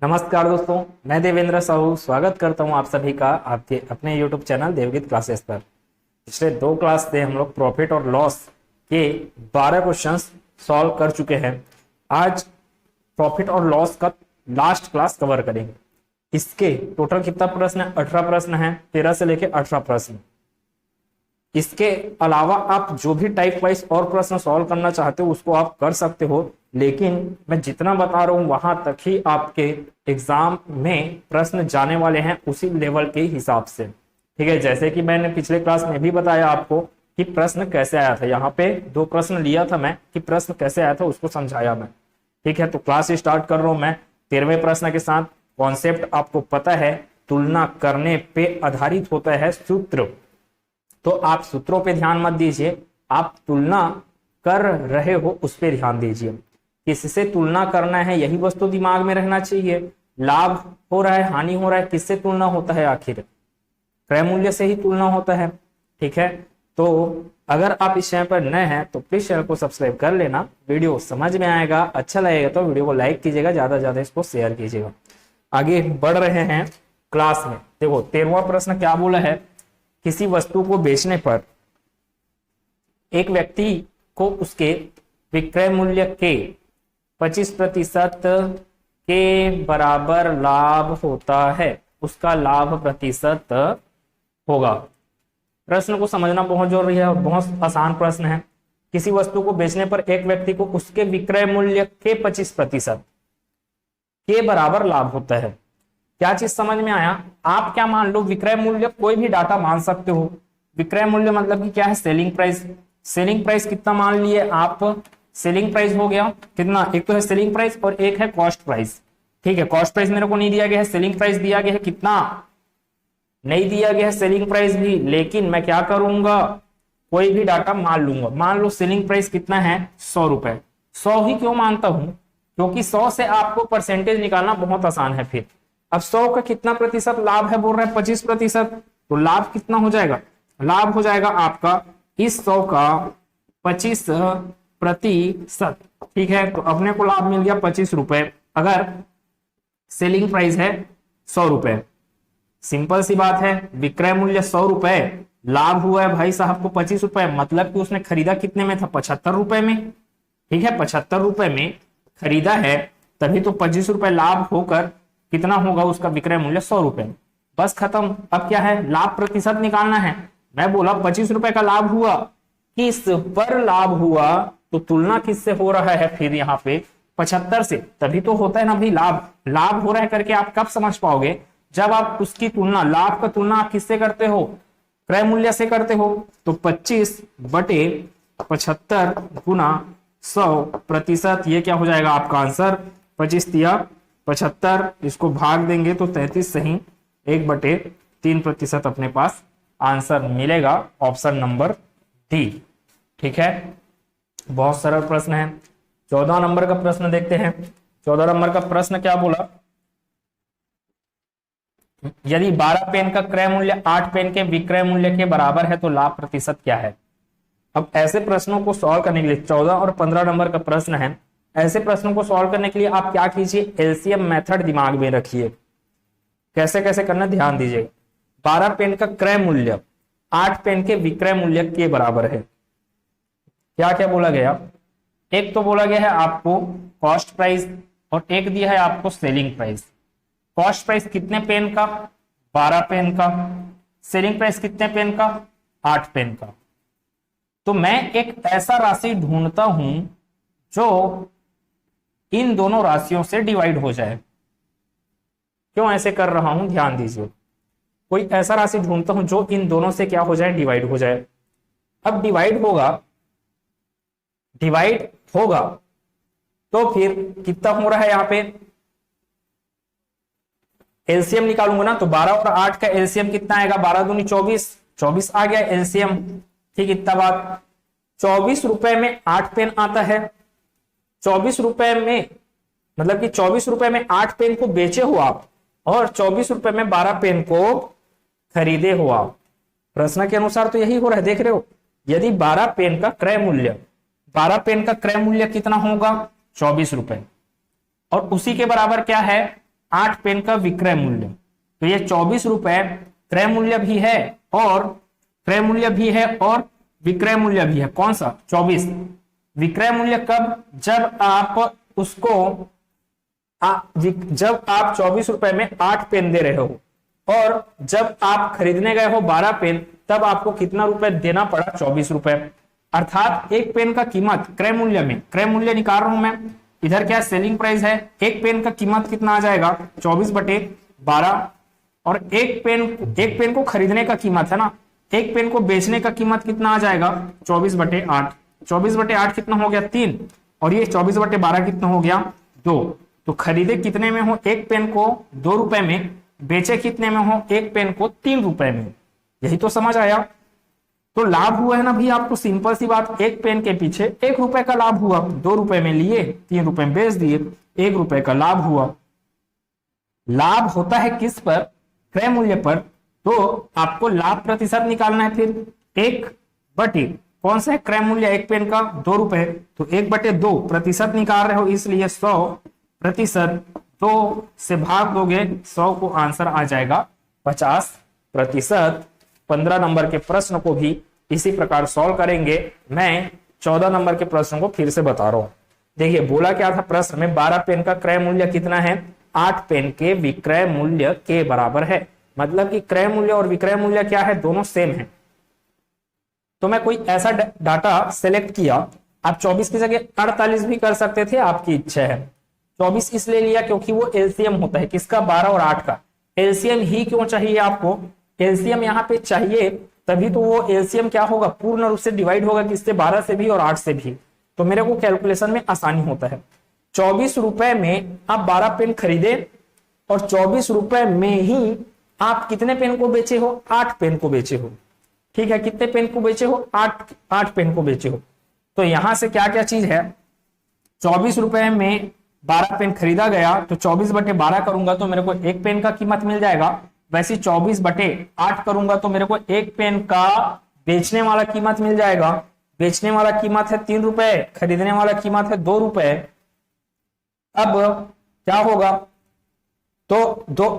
नमस्कार दोस्तों, मैं देवेंद्र साहू स्वागत करता हूं आप सभी का आपके अपने YouTube चैनल देवगीत क्लासेस पर। पिछले 2 क्लास से हम लोग प्रॉफिट और लॉस के 12 क्वेश्चंस सॉल्व कर चुके हैं। आज प्रॉफिट और लॉस का लास्ट क्लास कवर करेंगे। इसके टोटल कितना प्रश्न है? 18 प्रश्न है, 13 से लेके 18 प्रश्न। इसके अलावा आप जो भी टाइप वाइज और प्रश्न सॉल्व करना चाहते हो उसको आप कर सकते हो, लेकिन मैं जितना बता रहा हूं वहां तक ही आपके एग्जाम में प्रश्न जाने वाले हैं, उसी लेवल के हिसाब से। ठीक है, जैसे कि मैंने पिछले क्लास में भी बताया आपको कि प्रश्न कैसे आया था। यहाँ पे 2 प्रश्न लिया था मैं कि प्रश्न कैसे आया था उसको समझाया मैं। ठीक है, तो क्लास स्टार्ट कर रहा हूं मैं 13वें प्रश्न के साथ। कॉन्सेप्ट आपको पता है, तुलना करने पे आधारित होता है सूत्र। तो आप सूत्रों पे ध्यान मत दीजिए, आप तुलना कर रहे हो उस पे ध्यान दीजिए। किससे तुलना करना है यही वस्तु दिमाग में रहना चाहिए। लाभ हो रहा है, हानि हो रहा है, किससे तुलना होता है? आखिर क्रय मूल्य से ही तुलना होता है। ठीक है, तो अगर आप इस चैनल पर नए हैं तो प्लीज चैनल को सब्सक्राइब कर लेना। वीडियो समझ में आएगा, अच्छा लगेगा तो वीडियो को लाइक कीजिएगा, ज्यादा से ज्यादा इसको शेयर कीजिएगा। आगे बढ़ रहे हैं क्लास में। देखो 13वां प्रश्न क्या बोला है? किसी वस्तु को बेचने पर एक व्यक्ति को उसके विक्रय मूल्य के 25% के बराबर लाभ होता है, उसका लाभ प्रतिशत होगा। प्रश्न को समझना बहुत जरूरी है और बहुत आसान प्रश्न है। किसी वस्तु को बेचने पर एक व्यक्ति को उसके विक्रय मूल्य के 25% के बराबर लाभ होता है। क्या चीज समझ में आया? आप क्या मान लो, विक्रय मूल्य कोई भी डाटा मान सकते हो। विक्रय मूल्य मतलब कि क्या है? Selling price. सेलिंग प्राइस कितना मान लिए आप? सेलिंग प्राइस हो गया कितना? एक तो है सेलिंग प्राइस और एक है कॉस्ट प्राइस। ठीक है, कॉस्ट प्राइस मेरे को नहीं दिया गया है, सेलिंग प्राइस दिया गया है। कितना? नहीं दिया गया है सेलिंग प्राइस भी, लेकिन मैं क्या करूंगा, कोई भी डाटा मान लूंगा। मान लो सेलिंग प्राइस कितना है? 100 रुपए। 100 ही क्यों मानता हूं? क्योंकि 100 से आपको परसेंटेज निकालना बहुत आसान है। फिर अब 100 का कितना प्रतिशत लाभ है? बोल रहे हैं 25%। तो लाभ कितना हो जाएगा? लाभ हो जाएगा आपका इस 100 का 25%। ठीक है, तो अपने को लाभ मिल गया 25 रुपए। अगर सेलिंग प्राइस है 100 रुपए, सिंपल सी बात है, विक्रय मूल्य 100 रुपए, लाभ हुआ है भाई साहब को 25 रुपए, मतलब कि उसने खरीदा कितने में था? 75 रुपए में। ठीक है, 75 रुपए में खरीदा है, तभी तो 25 रुपए लाभ होकर कितना होगा उसका विक्रय मूल्य? 100 रुपए। बस खत्म। अब क्या है? लाभ प्रतिशत निकालना है। मैं बोला 25 रुपए का लाभ हुआ, किस पर लाभ हुआ, तो तुलना किससे हो रहा है? फिर यहाँ पे 75 से, तभी तो होता है ना भाई लाभ। लाभ हो रहा है करके आप कब समझ पाओगे? जब आप उसकी तुलना, लाभ का तुलना आप किससे करते हो? क्रय मूल्य से करते हो। तो 25/75 गुना 100%, ये क्या हो जाएगा आपका आंसर? 25 तिया 75, इसको भाग देंगे तो 33 सही, 1/3% अपने पास आंसर मिलेगा। Option number D. ठीक है, बहुत सरल प्रश्न है। 14 नंबर का प्रश्न देखते हैं। 14 नंबर का प्रश्न क्या बोला? यदि 12 पेन का क्रय मूल्य 8 पेन के विक्रय मूल्य के बराबर है तो लाभ प्रतिशत क्या है? अब ऐसे प्रश्नों को सॉल्व करने के लिए 14 और 15 नंबर का प्रश्न है। ऐसे प्रश्नों को सॉल्व करने के लिए आप क्या कीजिए? एलसीएम मेथड दिमाग में रखिए। कैसे कैसे करना ध्यान दीजिए। 12 पेन का क्रय मूल्य 8 पेन के विक्रय मूल्य के बराबर है। क्या क्या बोला गया? एक तो बोला गया है आपको कॉस्ट प्राइस और एक दिया है आपको सेलिंग प्राइस। कॉस्ट प्राइस कितने पेन का? 12 पेन का। सेलिंग प्राइस कितने पेन का? 8 पेन का। तो मैं एक ऐसा राशि ढूंढता हूं जो इन दोनों राशियों से डिवाइड हो जाए। क्यों ऐसे कर रहा हूं? ध्यान दीजिए। कोई ऐसा राशि ढूंढता हूं जो इन दोनों से क्या हो जाए? डिवाइड हो जाए। अब डिवाइड होगा तो फिर कितना हो रहा है यहाँ पे? एलसीएम निकालूंगा ना, तो 12 और 8 का एलसीएम कितना आएगा? 12 दूनी 24, 24 आ गया एलसीएम। ठीक, इतना बात। 24 रुपए में 8 पेन आता है। 24 रुपए में मतलब कि 24 रुपए में 8 पेन को बेचे हो आप और 24 रुपए में 12 पेन को खरीदे हो आप। प्रश्न के अनुसार तो यही हो रहा है, देख रहे हो। यदि 12 पेन का क्रय मूल्य 12 पेन का क्रय मूल्य कितना होगा? 24 रुपए, और उसी के बराबर क्या है? 8 पेन का विक्रय मूल्य। तो ये 24 रुपए क्रय मूल्य भी है और विक्रय मूल्य भी है। कौन सा? 24। विक्रय मूल्य कब? जब आप उसको जब आप 24 रुपए में 8 पेन दे रहे हो और जब आप खरीदने गए हो 12 पेन, तब आपको कितना रुपए देना पड़ा? 24 रुपए। अर्थात एक पेन का कीमत क्रय मूल्य निकाल रहा हूं मैं, इधर क्या सेलिंग प्राइस है, एक पेन का कीमत कितना आ जाएगा? 24/12। और एक पेन को खरीदने का कीमत है ना, एक पेन को बेचने का कीमत कितना आ जाएगा? 24/8। 24/8 कितना हो गया? 3। और ये 24/12 कितना हो गया? 2। तो खरीदे कितने में हो? एक पेन को 2 रुपए में, बेचे कितने में हो? एक पेन को 3 रुपए में। यही तो समझ आया। तो लाभ हुआ है ना भी आपको, सिंपल सी बात, एक पेन के पीछे 1 रुपए का लाभ हुआ। 2 रुपए में लिए, 3 रुपए में बेच दिए, 1 रुपए का लाभ हुआ। लाभ होता है किस पर? क्रय मूल्य पर। तो आपको लाभ प्रतिशत निकालना है फिर 1/, कौन सा है? क्रय मूल्य एक पेन का 2 रुपए, तो 1/2 प्रतिशत निकाल रहे हो, इसलिए 100%। 2 से भाग दोगे 100 को, आंसर आ जाएगा 50%। 15 नंबर के प्रश्न को भी इसी प्रकार सॉल्व करेंगे। मैं 14 नंबर के प्रश्न को फिर से बता रहा हूं। देखिए बोला क्या था प्रश्न में? 12 पेन का क्रय मूल्य कितना है? 8 पेन के विक्रय मूल्य के बराबर है। मतलब कि क्रय मूल्य और विक्रय मूल्य क्या है? दोनों सेम है। तो मैं कोई ऐसा डाटा सेलेक्ट किया, आप 24 की जगह 48 भी कर सकते थे, आपकी इच्छा है। 24 इसलिए लिया क्योंकि वो एलसीएम होता है किसका? 12 और 8 का। एलसीएम ही क्यों चाहिए आपको? एलसीएम यहाँ पे चाहिए तभी तो वो एलसीएम क्या होगा? पूर्ण रूप से डिवाइड होगा किससे? 12 से भी और 8 से भी। तो मेरे को कैलकुलेशन में आसानी होता है। 24 रुपए में आप 12 पेन खरीदे और 24 रुपए में ही आप कितने पेन को बेचे हो? 8 पेन को बेचे हो। ठीक है, कितने पेन को बेचे हो? 8 पेन को बेचे हो। तो यहां से क्या क्या चीज है? 24 रुपए में 12 पेन खरीदा गया, तो 24/12 करूंगा तो मेरे को एक पेन का कीमत मिल जाएगा। वैसे 24/8 करूंगा तो मेरे को एक पेन का बेचने वाला कीमत मिल जाएगा। बेचने वाला कीमत है 3 रुपए, खरीदने वाला कीमत है 2 रुपए। अब क्या होगा? तो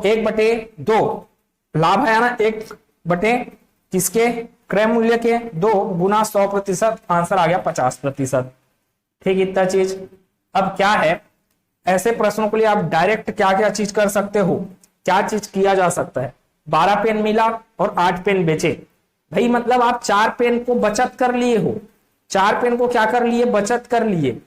1/2 लाभ है ना, 1/ किसके? क्रय मूल्य के। 2 गुना 100%, आंसर आ गया 50%। ठीक, इतना चीज। अब क्या है, ऐसे प्रश्नों के लिए आप डायरेक्ट क्या क्या चीज कर सकते हो? क्या चीज किया जा सकता है? 12 पेन मिला और 8 पेन बेचे, भाई मतलब आप 4 पेन को बचत कर लिए हो। 4 पेन को क्या कर लिए? बचत कर लिए।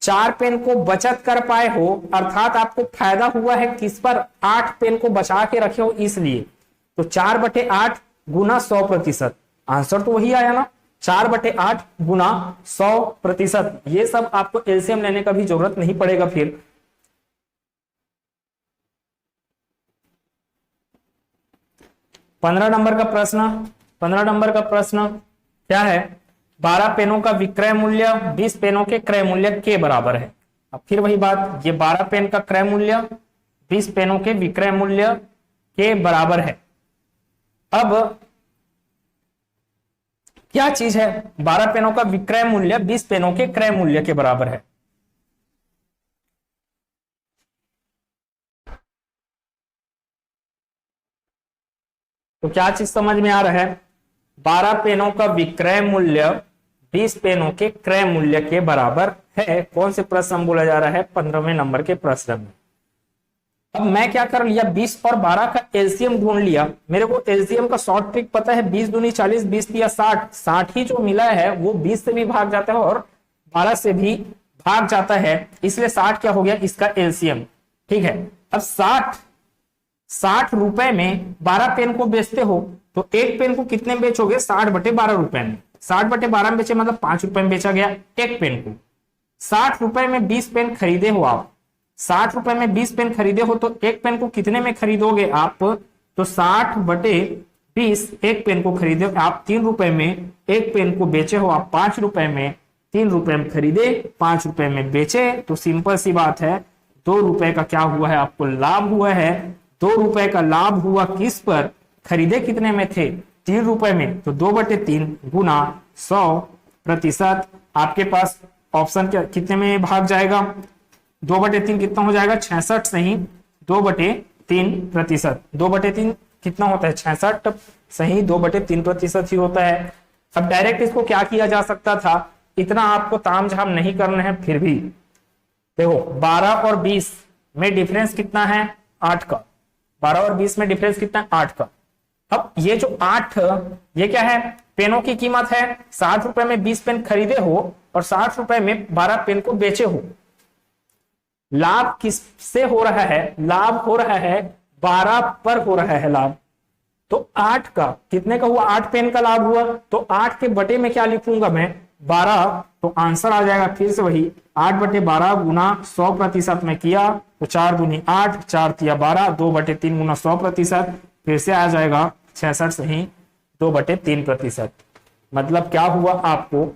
4 पेन को बचत कर पाए हो, अर्थात आपको फायदा हुआ है किस पर? 8 पेन को बचा के रखे हो इसलिए। तो 4/8 गुना 100%, आंसर तो वही आया ना, 4/8 गुना 100%। ये सब आपको एलसीएम लेने का भी जरूरत नहीं पड़ेगा। फिर 15 नंबर का प्रश्न, 15 नंबर का प्रश्न क्या है? 12 पेनों का विक्रय मूल्य 20 पेनों के क्रय मूल्य के बराबर है। अब फिर वही बात, ये 12 पेन का क्रय मूल्य 20 पेनों के विक्रय मूल्य के बराबर है। अब क्या चीज है? 12 पेनों का विक्रय मूल्य 20 पेनों के क्रय मूल्य के बराबर है। तो क्या चीज समझ में आ रहा है? 12 पेनों का विक्रय मूल्य 20 पेनों के क्रय मूल्य के बराबर है। कौन से प्रश्न बोला जा रहा है? 15वें नंबर के प्रश्न में। अब मैं क्या कर लिया? 20 और 12 का एलसीएम ढूंढ लिया। मेरे को एलसीएम का शॉर्ट ट्रिक पता है, 20 दूनी 40, 20 तिया 60। 60 ही जो मिला है वो 20 से भी भाग जाता है और 12 से भी भाग जाता है, इसलिए 60 क्या हो गया? इसका एलसीएम। ठीक है, अब 60 रुपए में 12 पेन को बेचते हो तो एक पेन को कितने में बेचोगे? 60/12 रुपए में। 60/12 में बेचे मतलब 5 रुपए में बेचा गया एक पेन को। 60 रुपए में 20 पेन खरीदे हो आप, 60 रुपए में 20 पेन खरीदे हो तो एक पेन को कितने में खरीदोगे आप? तो 60/20, एक पेन को खरीदे आप 3 रुपए में, एक पेन को बेचे हो आप 5 रुपए में। 3 रुपए में खरीदे, 5 रुपए में बेचे, तो सिंपल सी बात है 2 रुपए का क्या हुआ है? आपको लाभ हुआ है। 2 रुपए का लाभ हुआ किस पर? खरीदे कितने में थे? 3 रुपए में, तो 2/3 गुना 100%। आपके पास ऑप्शन कितने में भाग जाएगा? 2/3 कितना हो जाएगा? 66 से ही 2/3%। 2/3 कितना होता है? 66। सही, 2/3% ही होता है। अब डायरेक्ट इसको क्या किया जा सकता था, इतना आपको तामझाम नहीं करना है। फिर भी देखो 12 और 20 में डिफरेंस कितना है? 8 का। 12 और 20 में डिफरेंस कितना है? 8 का। अब ये जो 8, ये क्या है? पेनों की कीमत है। 60 रुपए में 20 पेन खरीदे हो और 60 रुपए में 12 पेन को बेचे हो। लाभ किससे हो रहा है? लाभ हो रहा है 12 पर हो रहा है लाभ। तो 8 का कितने का हुआ? 8 पेन का लाभ हुआ। तो 8 के बटे में क्या लिखूंगा मैं? 12। तो आंसर आ जाएगा फिर से वही 8/12 गुना 100% में किया तो 4 दूनी 8, 4 तिया 12, 2/3 गुना 100%, फिर से आ जाएगा 66। सही, 2/3%। मतलब क्या हुआ आपको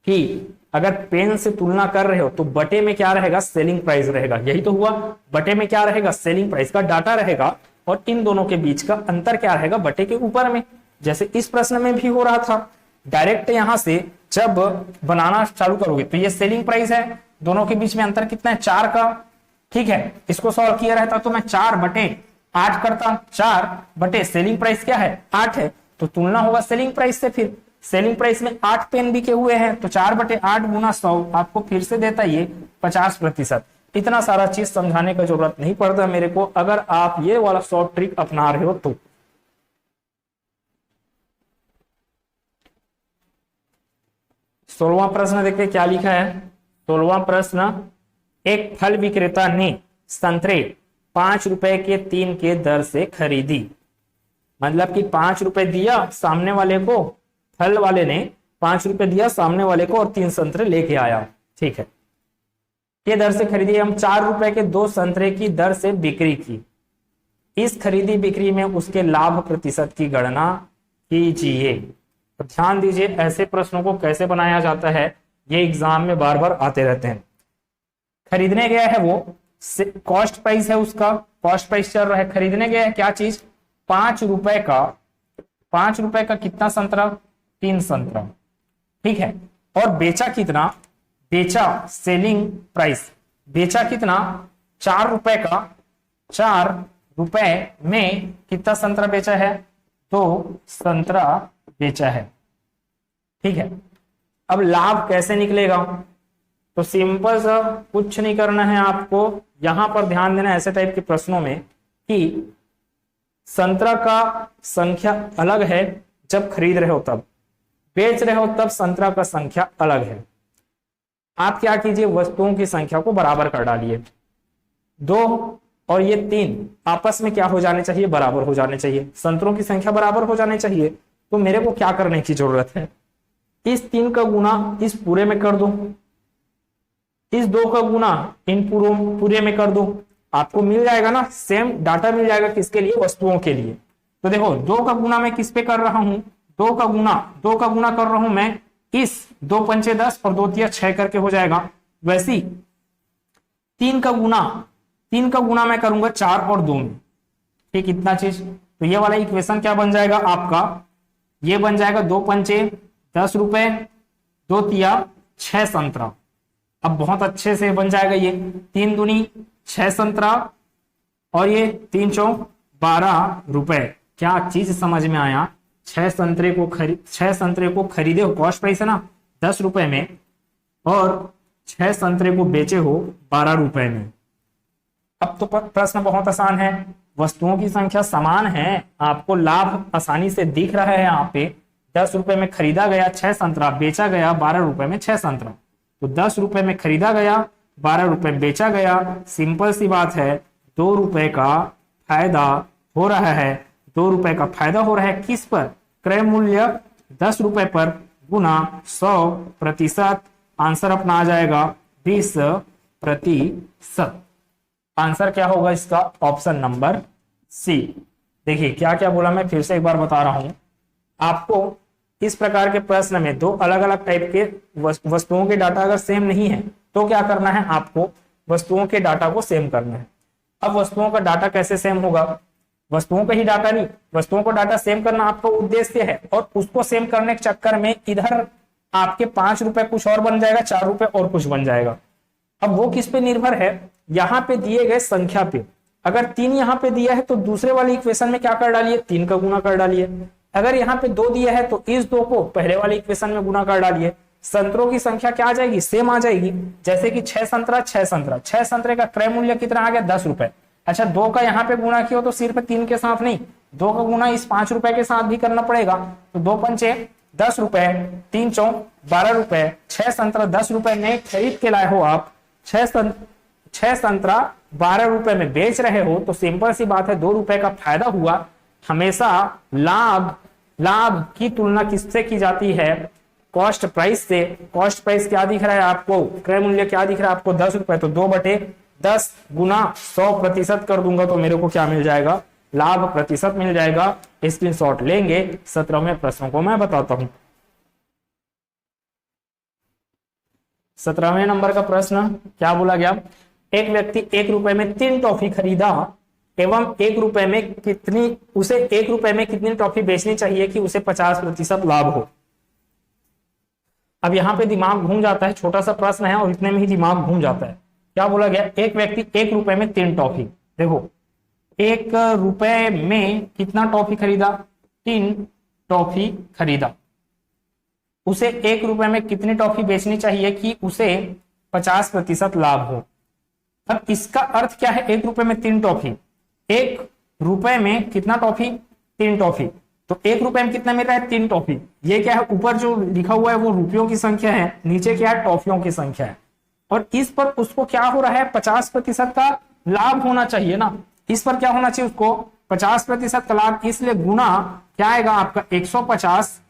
कि अगर पेन से तुलना कर रहे हो तो बटे में क्या रहेगा? सेलिंग प्राइस रहेगा। यही तो हुआ, बटे में क्या रहेगा? सेलिंग प्राइस का डाटा रहेगा और इन दोनों के बीच का अंतर क्या रहेगा? बटे के ऊपर में। जैसे इस प्रश्न में भी हो रहा था। डायरेक्ट यहां से जब बनाना चालू करोगे तो ये सेलिंग प्राइस है, दोनों के बीच में अंतर कितना है? 4 का। ठीक है, इसको सॉल्व किया रहता तो मैं 4/8 करता। 4 सेलिंग प्राइस क्या है? 8 है, तो तुलना होगा सेलिंग प्राइस से। फिर सेलिंग प्राइस में 8 पेन बिके हुए हैं तो 4/8 गुना 100 आपको फिर से देता ये 50%। इतना सारा चीज समझाने का जरूरत नहीं पड़ता मेरे को, अगर आप ये वाला शॉर्ट ट्रिक अपना रहे हो तो। 16वां प्रश्न देखिए क्या लिखा है। 16वां प्रश्न, एक फल विक्रेता ने संतरे 5 रुपए के 3 के दर से खरीदी। मतलब कि 5 रुपए दिया सामने वाले को, फल वाले ने 5 रुपए दिया सामने वाले को और 3 संतरे लेके आया। ठीक है, के दर से खरीदी। हम 4 रुपए के 2 संतरे की दर से बिक्री की। इस खरीदी बिक्री में उसके लाभ प्रतिशत की गणना कीजिए। तो ध्यान दीजिए, ऐसे प्रश्नों को कैसे बनाया जाता है, ये एग्जाम में बार बार आते रहते हैं। खरीदने गया है वो, कॉस्ट प्राइस है उसका, कॉस्ट प्राइस चल रहा है। खरीदने गया है क्या चीज? 5 रुपए का। 5 रुपए का कितना संतरा? 3 संतरा। ठीक है, और बेचा कितना? बेचा सेलिंग प्राइस, बेचा कितना? 4 रुपए का। 4 रुपए में कितना संतरा बेचा है? 2 संतरा बेचा है। ठीक है, अब लाभ कैसे निकलेगा? तो सिंपल सा, कुछ नहीं करना है आपको। यहां पर ध्यान देना ऐसे टाइप के प्रश्नों में कि संतरा का संख्या अलग है जब खरीद रहे हो तब, बेच रहे हो तब संतरा का संख्या अलग है। आप क्या कीजिए? वस्तुओं की संख्या को बराबर कर डालिए। 2 और ये 3 आपस में क्या हो जाने चाहिए? बराबर हो जाने चाहिए। संतरों की संख्या बराबर हो जाने चाहिए। तो मेरे को क्या करने की जरूरत है? इस 3 का गुना इस पूरे में कर दो, इस 2 का गुना इन पूरे में कर दो। आपको मिल जाएगा ना, सेम डाटा मिल जाएगा। किसके लिए? वस्तुओं के लिए। तो देखो 2 का गुना मैं किस पे कर रहा हूं? 2 का गुना कर रहा हूं मैं इस 2 पंचे 10 और 2 तिया 6 करके हो जाएगा। वैसी 3 का गुना मैं करूंगा 4 और 2 में। ठीक, इतना चीज। तो ये वाला इक्वेशन क्या बन जाएगा आपका? ये बन जाएगा 2 पंचे 10 रुपए, 2 तिया 6 संतरा। अब बहुत अच्छे से बन जाएगा ये। 3 दूनी 6 संतरा और ये 3 चौक 12 रुपए। क्या चीज समझ में आया? 6 संतरे को खरीदे हो, कॉस्ट प्राइस है ना 10 रुपए में, और 6 संतरे को बेचे हो 12 रुपए में। अब तो प्रश्न बहुत आसान है। वस्तुओं की संख्या समान है, आपको लाभ आसानी से दिख रहा है। यहाँ पे 10 रुपए में खरीदा गया 6 संतरा, बेचा गया 12 रुपए में 6 संतरा। तो 10 रुपए में खरीदा गया, 12 रुपए बेचा गया। सिंपल सी बात है, 2 रुपए का फायदा हो रहा है। 2 रुपए का फायदा हो रहा है किस पर? क्रय मूल्य 10 रुपए पर गुना 100%। आंसर अपना आ जाएगा 20%। आंसर क्या होगा इसका? Option number C. देखिए क्या क्या बोला, मैं फिर से एक बार बता रहा हूं आपको। इस प्रकार के प्रश्न में 2 अलग अलग टाइप के वस्तुओं के डाटा अगर सेम नहीं है तो क्या करना है? आपको वस्तुओं के डाटा को सेम करना है। अब वस्तुओं का डाटा कैसे सेम होगा? वस्तुओं का ही डाटा नहीं, वस्तुओं का डाटा सेम करना आपका उद्देश्य है, और उसको सेम करने के चक्कर में इधर आपके 5 रुपए कुछ और बन जाएगा, 4 रुपए और कुछ बन जाएगा। अब वो किस पे निर्भर है? यहाँ पे दिए गए संख्या पे। अगर 3 यहाँ पे दिया है तो दूसरे वाले इक्वेशन में क्या कर डालिए, 3 का गुना कर डालिए। अगर यहाँ पे 2 दिया है तो इस 2 को पहले वाले इक्वेशन में गुना कर डालिए। संतरों की संख्या क्या आ जाएगी, सेम आ जाएगी। जैसे कि 6 संतरा 6 संतरा, 6 संतरे का क्रय मूल्य कितना आ गया, 10 रुपए। अच्छा 2 का यहाँ पे गुना किया तो सिर्फ 3 के साथ नहीं, 2 का गुना इस 5 रुपए के साथ भी करना पड़ेगा। तो 2 पंचे 10 रुपए, 3 चौक 12 रुपए, 6 संतरा 10 रुपए में खरीद के लाए हो आप, 6 संतरा 12 रुपए में बेच रहे हो, तो सिंपल सी बात है 2 रुपए का फायदा हुआ। हमेशा लाभ की तुलना किससे की जाती है, कॉस्ट प्राइस से। कॉस्ट प्राइस क्या दिख रहा है आपको, क्रय मूल्य क्या दिख रहा है आपको, 10 रुपए, तो 2/10 गुना 100% कर दूंगा तो मेरे को क्या मिल जाएगा, लाभ प्रतिशत मिल जाएगा। स्क्रीनशॉट लेंगे। 17वें प्रश्न को मैं बताता हूं। 17वें नंबर का प्रश्न क्या बोला गया, एक व्यक्ति 1 रुपए में 3 टॉफी खरीदा एवं 1 रुपए में कितनी, उसे 1 रुपए में कितनी टॉफी बेचनी चाहिए कि उसे 50% लाभ हो। अब यहाँ पे दिमाग घूम जाता है, छोटा सा प्रश्न है और इतने में ही दिमाग घूम जाता है। क्या बोला गया, एक व्यक्ति 1 रुपए में 3 टॉफी, देखो 1 रुपए में कितना टॉफी खरीदा, 3 टॉफी खरीदा, उसे 1 रुपए में कितनी टॉफी बेचनी चाहिए कि उसे 50% लाभ हो। अब इसका अर्थ क्या है, 1 रुपए में 3 टॉफी, 1 रुपए में कितना टॉफी, 3 टॉफी, तो 1 रुपए में कितना मिल रहा है, 3 टॉफी। ये क्या है, ऊपर जो लिखा हुआ है वो रुपयों की संख्या है, नीचे क्या है, टॉफियों की संख्या है, और इस पर उसको क्या हो रहा है, 50% का लाभ होना चाहिए ना। इस पर क्या होना चाहिए, उसको 50% का लाभ, इसलिए गुना क्या आएगा आपका 150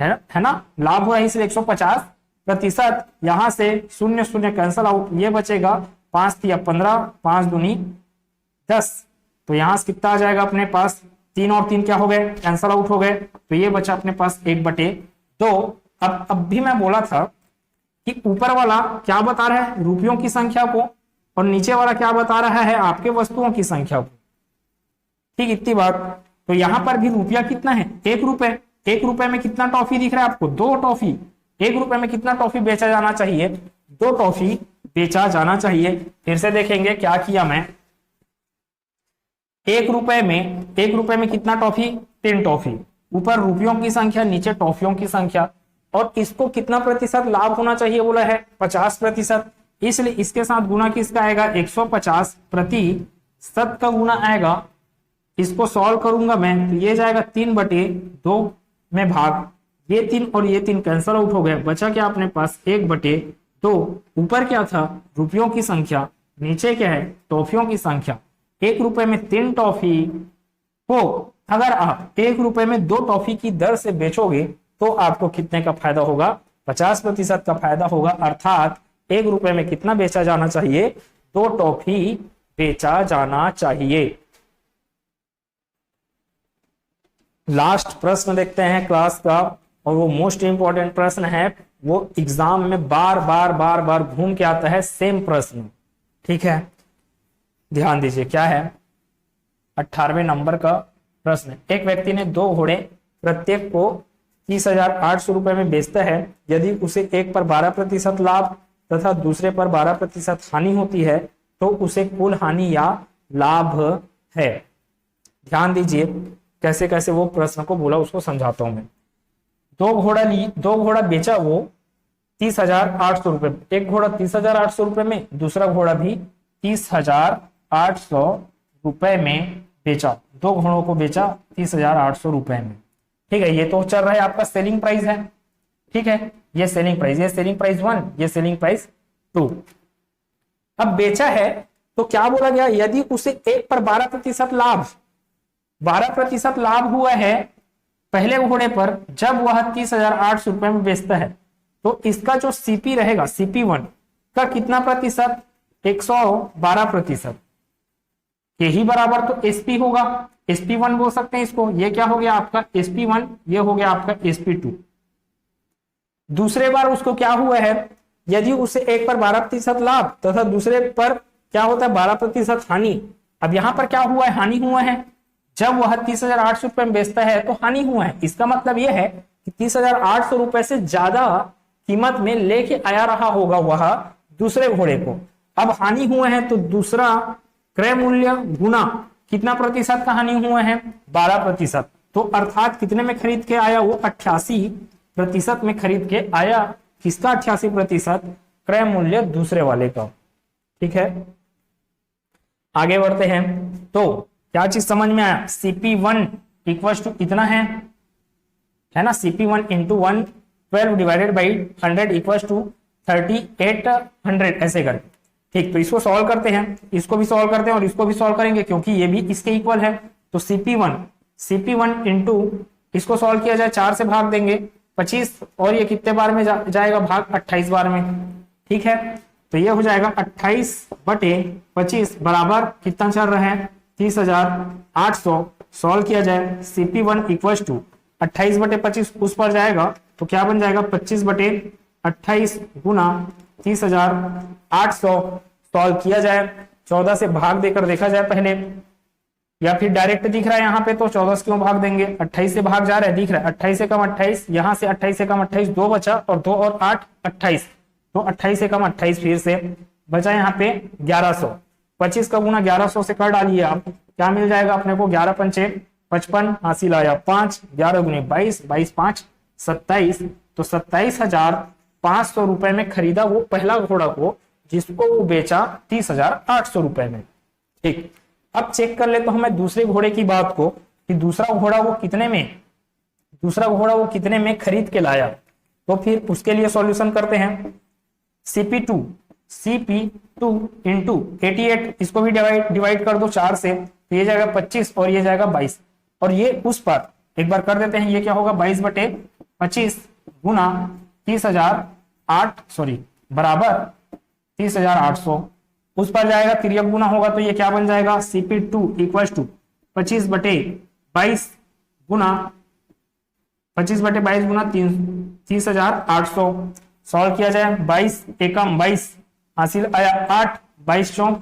है ना, लाभ हुआ है इसलिए 150%। यहां से 0 0 कैंसल आउट, ये बचेगा 5 या 15, 5 दूनी 10, तो यहां से कितना आ जाएगा अपने पास, 3 और 3 क्या हो गए, कैंसल आउट हो गए, तो ये बचा अपने पास 1/2। अब भी मैं बोला था कि ऊपर वाला क्या बता रहा है, रुपयों की संख्या को, और नीचे वाला क्या बता रहा है, आपके वस्तुओं की संख्या को। ठीक, इतनी बात। तो यहां पर भी रुपया कितना है, 1 रुपए। 1 रुपए में कितना टॉफी दिख रहा है आपको, 2 टॉफी। 1 रुपए में कितना टॉफी बेचा जाना चाहिए, 2 टॉफी बेचा जाना चाहिए। फिर से देखेंगे क्या किया मैं, 1 रुपए में कितना टॉफी, 3 टॉफी। ऊपर रुपयों की संख्या, नीचे टॉफियों की संख्या, और इसको कितना प्रतिशत लाभ होना चाहिए बोला है, 50%। इसलिए इसके साथ गुना किसका आएगा, 150% का गुना आएगा। इसको सॉल्व करूंगा मैं तो ये जाएगा 3/2 में भाग, ये 3 और ये 3 कैंसल आउट हो गए, बचा क्या अपने पास 1/2। ऊपर क्या था, रुपयों की संख्या, नीचे क्या है, टॉफियों की संख्या। 1 रुपए में 3 टॉफी को अगर आप 1 रुपए में 2 टॉफी की दर से बेचोगे तो आपको कितने का फायदा होगा, 50% का फायदा होगा। अर्थात 1 रुपए में कितना बेचा जाना चाहिए, 2 टॉफी बेचा जाना चाहिए। लास्ट प्रश्न देखते हैं क्लास का, और वो मोस्ट इंपॉर्टेंट प्रश्न है, वो एग्जाम में बार बार घूम के आता है, सेम प्रश्न। ठीक है, ध्यान दीजिए क्या है। 18वें नंबर का प्रश्न, एक व्यक्ति ने 2 घोड़े प्रत्येक को 30,800 रुपए में बेचता है। यदि उसे एक पर 12% लाभ तथा दूसरे पर 12% हानि होती है तो उसे कुल हानि या लाभ है। ध्यान दीजिए कैसे कैसे वो प्रश्न को बोला, उसको समझाता हूं मैं। 2 घोड़ा बेचा वो 30,800 रुपए, एक घोड़ा 30,800 रुपए में, दूसरा घोड़ा भी 30,800 रुपए में बेचा। 2 घोड़ों को बेचा 30,800 रुपए में। ठीक है, ये तो चल रहा है आपका सेलिंग प्राइस है। ठीक है, ये सेलिंग प्राइस, ये सेलिंग प्राइस 1, ये सेलिंग प्राइस 2। अब बेचा है तो क्या बोला गया, यदि उसे एक पर 12% लाभ, 12% लाभ हुआ है पहले घोड़े पर, जब वह 30,800 रुपए में बेचता है, तो इसका जो सीपी रहेगा, CP1 का कितना प्रतिशत, 112%। यही बराबर तो SP होगा, SP1 बोल सकते हैं इसको। ये क्या हो गया आपका SP1, ये हो गया आपका SP2। दूसरे बार उसको क्या हुआ है, यदि उसे एक पर 12% लाभ तथा दूसरे पर क्या होता है 12% हानि। अब यहां पर क्या हुआ है, हानि हुआ है। जब वह 30,800 रुपए में बेचता है तो हानि हुआ है। इसका मतलब यह है कि 30,800 रुपए से ज्यादा कीमत में लेके आया रहा होगा वह दूसरे घोड़े को। अब हानि हुआ है तो दूसरा क्रय मूल्य गुना कितना प्रतिशत का हानि हुआ है, 12%। तो अर्थात कितने में खरीद के आया, वो 88% में खरीद के आया। किसका 88%? क्रय मूल्य दूसरे वाले का। ठीक है, आगे बढ़ते हैं। तो क्या चीज समझ में आया? CP1 इक्वल टू कितना है ना, CP1 into 112 divided by 100 equal to 3800 ऐसे करके। ठीक, तो इसको सॉल्व करते हैं, इसको भी सॉल्व करते हैं और इसको भी सॉल्व करेंगे क्योंकि ये भी इसके इक्वल है। तो CP1 इंटू इसको सॉल्व किया जाए, 4 से भाग देंगे 25 और ये कितने बार में जाएगा भाग, 28 बार में। ठीक है, तो ये हो जाएगा 28/25 बराबर कितना चल रहा है, 30,800। सॉल्व किया जाए CP1 इक्वल टू 28/25 उस पर जाएगा तो क्या बन जाएगा, 25/28 गुना 30,800। सॉल्व किया जाए, 14 से भाग देकर देखा जाए पहले, या फिर डायरेक्ट दिख रहा है यहाँ पे तो 14 से क्यों भाग देंगे, 28 से भाग जा रहा है, दिख रहा है 28 से कम 28, यहाँ से 28 से कम 28, 2 बचा और 2 और 8 28, तो 28 से कम 28 फिर से बचा यहाँ पे 1100। 25 का गुना 1100 से कर डालिए आप, क्या मिल जाएगा अपने को, 11 पंचे 55 हासिल आया 5, 11 गुने 22, 22 5 27, तो 27,500 रुपए में खरीदा वो पहला घोड़ा को, जिसको वो बेचा 30,800 रुपए में। ठीक, अब चेक कर ले तो हमें दूसरे घोड़े की बात को कि दूसरा घोड़ा वो कितने में खरीद के लाया। तो फिर उसके लिए सॉल्यूशन करते हैं। CP2 इंटू 88, इसको भी डिवाइड कर दो 4 से, तो ये जाएगा 25 और ये जाएगा 22, और ये उस पर एक बार कर देते हैं, ये क्या होगा 22/25 गुना 30,008 बराबर 30,800। उस पर जाएगा तिर्यक गुना होगा तो ये क्या बन जाएगा, CP2 इक्वल टू 25/22 गुना 25/22 गुना 30,800। सॉल्व किया जाए, 22 एकम 22 हासिल आया 8, 22 चौक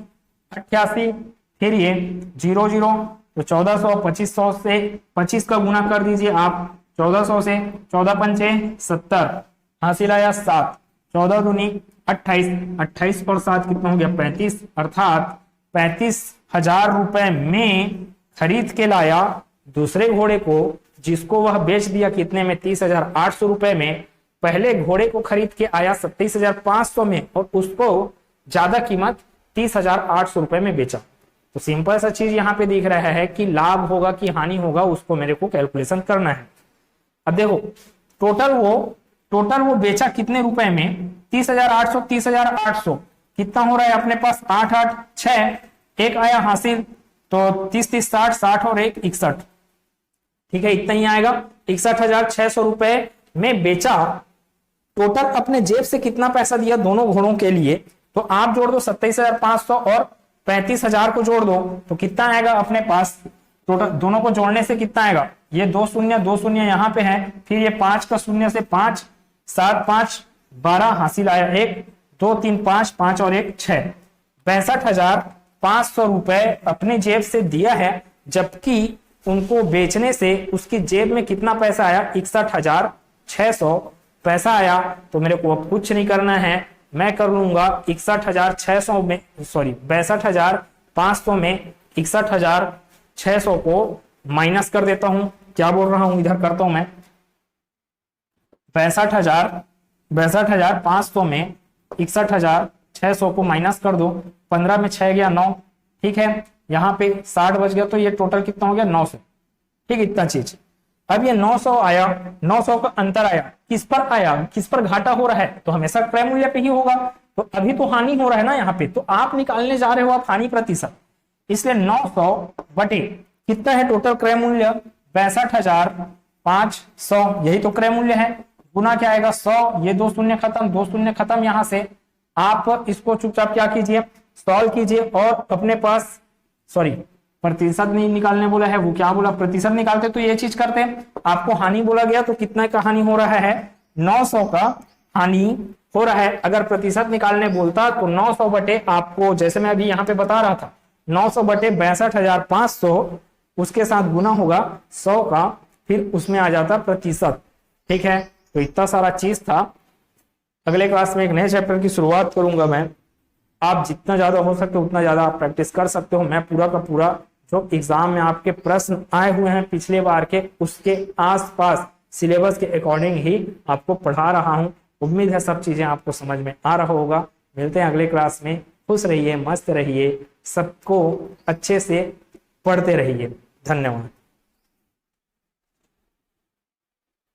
88, फिर ये 0 0, तो 1400, 2500 से 25 का गुना कर दीजिए आप, 1400 से 14 पंचे 70 हासिल आया 7, 14 दूनी 28, 28 पर 7 कितना हो गया 35, अर्थात 35,000 रुपए में खरीद के लाया दूसरे घोड़े को, जिसको वह बेच दिया कितने में, 30,800 रुपए में। पहले घोड़े को खरीद के आया 27,500 में और उसको ज्यादा कीमत 30,800 रुपए में बेचा। तो सिंपल सा चीज यहाँ पे दिख रहा है कि लाभ होगा कि हानि होगा, उसको मेरे को कैलकुलेशन करना है। अब देखो टोटल वो बेचा कितने रुपए में, 30,800, 30,800 कितना हो रहा है अपने पास, 8 8 6, एक आया हासिल, तो 30 30 60 60 और 1 61। ठीक है, इतना ही आएगा, 61,600 रुपए में बेचा। टोटल अपने जेब से कितना पैसा दिया दोनों घोड़ों के लिए, तो आप जोड़ दो 27,500 और 35,000 को जोड़ दो तो कितना आएगा अपने पास, टोटल दोनों को जोड़ने से कितना आएगा, ये 2 शून्य यहाँ पे है, फिर ये 5 का शून्य से 5, 7 5 12 हासिल आया 1 2 3 5 5 और 1 6, 62,500 रुपए अपने जेब से दिया है, जबकि उनको बेचने से उसकी जेब में कितना पैसा आया, 61,600 पैसा आया। तो मेरे को अब कुछ नहीं करना है, मैं कर लूंगा 61,600 में, सॉरी 62,500 में 61,600 को माइनस कर देता हूं। क्या बोल रहा हूं, इधर करता हूं मैं, 62,500 में 61,600 को माइनस कर दो, 15 में 6 गया 9, ठीक है, यहाँ पे 60 बच गया, तो ये टोटल कितना हो गया 900। ठीक, इतना चीज। अब ये 900 आया, 900 का अंतर आया, किस पर आया, किस पर घाटा हो रहा है, तो हमेशा क्रय मूल्य पे ही होगा। तो अभी तो हानि हो रहा है ना यहाँ पे, तो आप निकालने जा रहे हो आप हानि प्रतिशत, इसलिए 900 बटे कितना है टोटल क्रय मूल्य, 62,500, यही तो क्रय मूल्य है, गुना क्या आएगा 100, ये 2 शून्य खत्म, 2 शून्य खत्म, यहाँ से आप इसको चुपचाप क्या कीजिए, सॉल्व कीजिए और अपने पास, सॉरी प्रतिशत नहीं निकालने बोला है, वो क्या बोला, प्रतिशत निकालते तो ये चीज करते, आपको हानि बोला गया तो कितना का हानि हो रहा है, 900 का हानि हो रहा है। अगर प्रतिशत निकालने बोलता तो 900 बटे आपको, जैसे मैं अभी यहाँ पे बता रहा था, 900 बटे 62,500, उसके साथ गुना होगा 100 का, फिर उसमें आ जाता प्रतिशत। ठीक है, तो इतना सारा चीज था। अगले क्लास में एक नए चैप्टर की शुरुआत करूंगा मैं, आप जितना ज्यादा हो सके उतना ज्यादा आप प्रैक्टिस कर सकते हो। मैं पूरा का पूरा जो एग्जाम में आपके प्रश्न आए हुए हैं पिछले बार के, उसके आसपास सिलेबस के अकॉर्डिंग ही आपको पढ़ा रहा हूं। उम्मीद है सब चीजें आपको समझ में आ रहा होगा। मिलते हैं अगले क्लास में। खुश रहिए, मस्त रहिए, सबको अच्छे से पढ़ते रहिए। धन्यवाद।